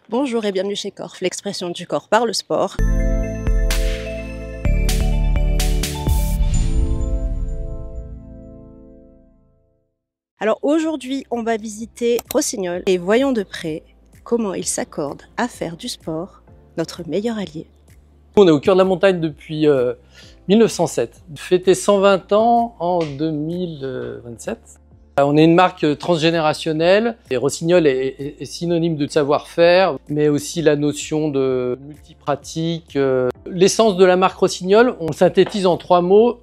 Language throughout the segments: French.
Bonjour et bienvenue chez Corf, l'expression du corps par le sport. Alors aujourd'hui, on va visiter Rossignol et voyons de près comment il s'accorde à faire du sport, notre meilleur allié. On est au cœur de la montagne depuis 1907. Fêté 120 ans en 2027. On est une marque transgénérationnelle et Rossignol est synonyme de savoir-faire, mais aussi la notion de multipratique. L'essence de la marque Rossignol, on le synthétise en 3 mots.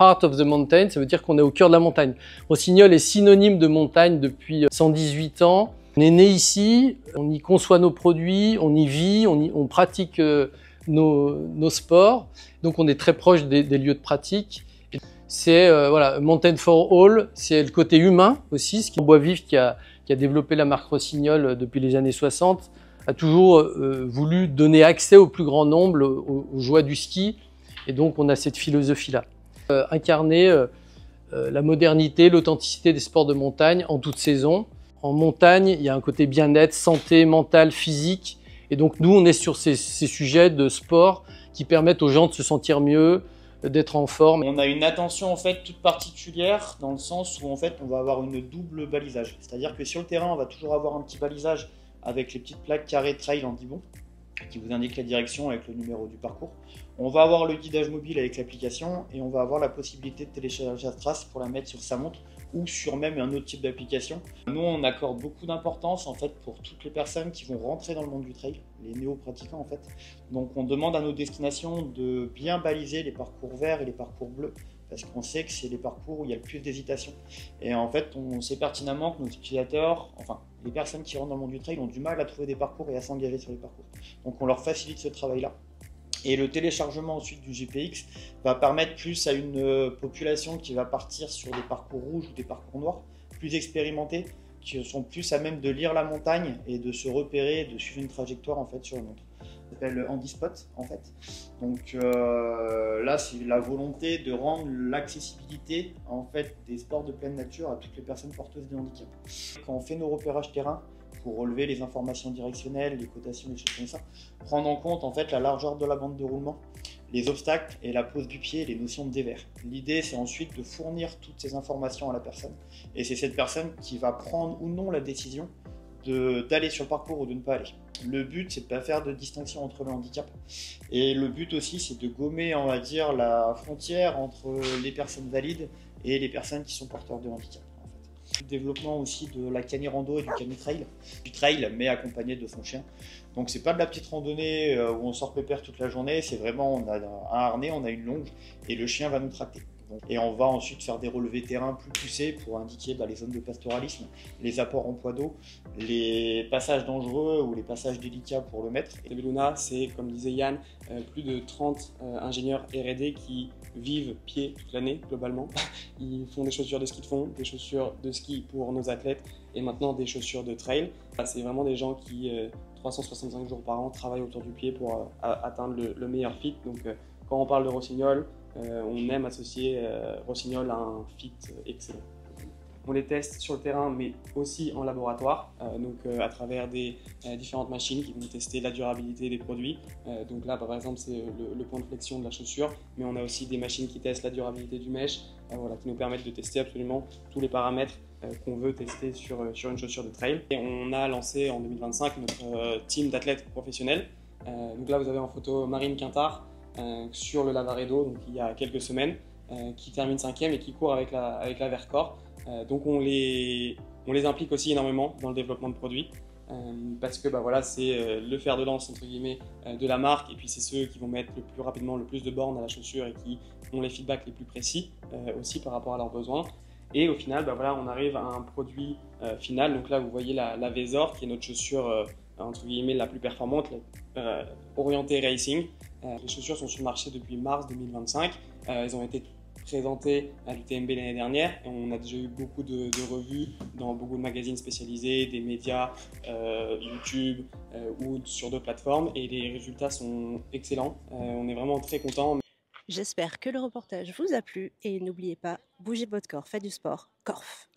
Heart of the Mountain, ça veut dire qu'on est au cœur de la montagne. Rossignol est synonyme de montagne depuis 118 ans. On est né ici, on y conçoit nos produits, on y vit, on pratique nos sports. Donc on est très proche des lieux de pratique. C'est voilà, Mountain for All, c'est le côté humain aussi. Ce qui Bois-Vif qui a développé la marque Rossignol depuis les années 60 a toujours voulu donner accès au plus grand nombre aux joies du ski. Et donc on a cette philosophie-là. Incarner la modernité, l'authenticité des sports de montagne en toute saison. En montagne, il y a un côté bien-être, santé mentale, physique. Et donc nous, on est sur ces sujets de sport qui permettent aux gens de se sentir mieux, d'être en forme. On a une attention en fait toute particulière dans le sens où en fait on va avoir une double balisage. C'est-à-dire que sur le terrain, on va toujours avoir un petit balisage avec les petites plaques carrées trail en Dibond qui vous indique la direction avec le numéro du parcours. On va avoir le guidage mobile avec l'application et on va avoir la possibilité de télécharger la trace pour la mettre sur sa montre ou sur même un autre type d'application. Nous, on accorde beaucoup d'importance en fait pour toutes les personnes qui vont rentrer dans le monde du trail, les néo-pratiquants en fait. Donc on demande à nos destinations de bien baliser les parcours verts et les parcours bleus parce qu'on sait que c'est les parcours où il y a le plus d'hésitation. Et en fait, on sait pertinemment que nos utilisateurs, enfin les personnes qui rentrent dans le monde du trail ont du mal à trouver des parcours et à s'engager sur les parcours. Donc on leur facilite ce travail-là. Et le téléchargement ensuite du GPX va permettre plus à une population qui va partir sur des parcours rouges ou des parcours noirs, plus expérimentés, qui sont plus à même de lire la montagne et de se repérer, de suivre une trajectoire en fait sur une montre. Ça s'appelle Handispot en fait. Donc là c'est la volonté de rendre l'accessibilité en fait des sports de pleine nature à toutes les personnes porteuses de handicap. Quand on fait nos repérages terrain, pour relever les informations directionnelles, les cotations, des choses comme ça, prendre en compte en fait la largeur de la bande de roulement, les obstacles et la pose du pied, les notions de dévers. L'idée c'est ensuite de fournir toutes ces informations à la personne et c'est cette personne qui va prendre ou non la décision d'aller sur le parcours ou de ne pas aller. Le but c'est de ne pas faire de distinction entre le handicap et le but aussi c'est de gommer on va dire la frontière entre les personnes valides et les personnes qui sont porteurs de handicap. Le développement aussi de la cani-rando et du cani-trail. Du trail, mais accompagné de son chien. Donc c'est pas de la petite randonnée où on sort pépère toute la journée, c'est vraiment, on a un harnais, on a une longe, et le chien va nous tracter. Et on va ensuite faire des relevés terrain plus poussés pour indiquer les zones de pastoralisme, les apports en poids d'eau, les passages dangereux ou les passages délicats pour le maître. Luna, c'est comme disait Yann, plus de 30 ingénieurs R&D qui vivent pieds toute l'année globalement. Ils font des chaussures de ski de fond, des chaussures de ski pour nos athlètes et maintenant des chaussures de trail. C'est vraiment des gens qui 365 jours par an travaillent autour du pied pour atteindre le meilleur fit. Donc quand on parle de Rossignol, on aime associer Rossignol à un fit excellent. On les teste sur le terrain mais aussi en laboratoire, à travers des différentes machines qui vont tester la durabilité des produits. Donc là par exemple c'est le point de flexion de la chaussure, mais on a aussi des machines qui testent la durabilité du mesh, qui nous permettent de tester absolument tous les paramètres qu'on veut tester sur une chaussure de trail. Et on a lancé en 2025 notre team d'athlètes professionnels. Donc là vous avez en photo Marine Quintard sur le Lavaredo donc il y a quelques semaines, qui termine 5e et qui court avec la Vercors. Donc on les implique aussi énormément dans le développement de produits parce que voilà, c'est le fer de lance entre guillemets de la marque et puis c'est ceux qui vont mettre le plus rapidement le plus de bornes à la chaussure et qui ont les feedbacks les plus précis aussi par rapport à leurs besoins. Et au final voilà, on arrive à un produit final. Donc là vous voyez la Vésor qui est notre chaussure entre guillemets la plus performante, orientée racing. Les chaussures sont sur le marché depuis mars 2025. Elles ont été présentées à l'UTMB l'année dernière et on a déjà eu beaucoup de revues dans beaucoup de magazines spécialisés, des médias, YouTube ou sur d'autres plateformes et les résultats sont excellents. On est vraiment très contents. J'espère que le reportage vous a plu et n'oubliez pas, bougez votre corps, faites du sport, Corf.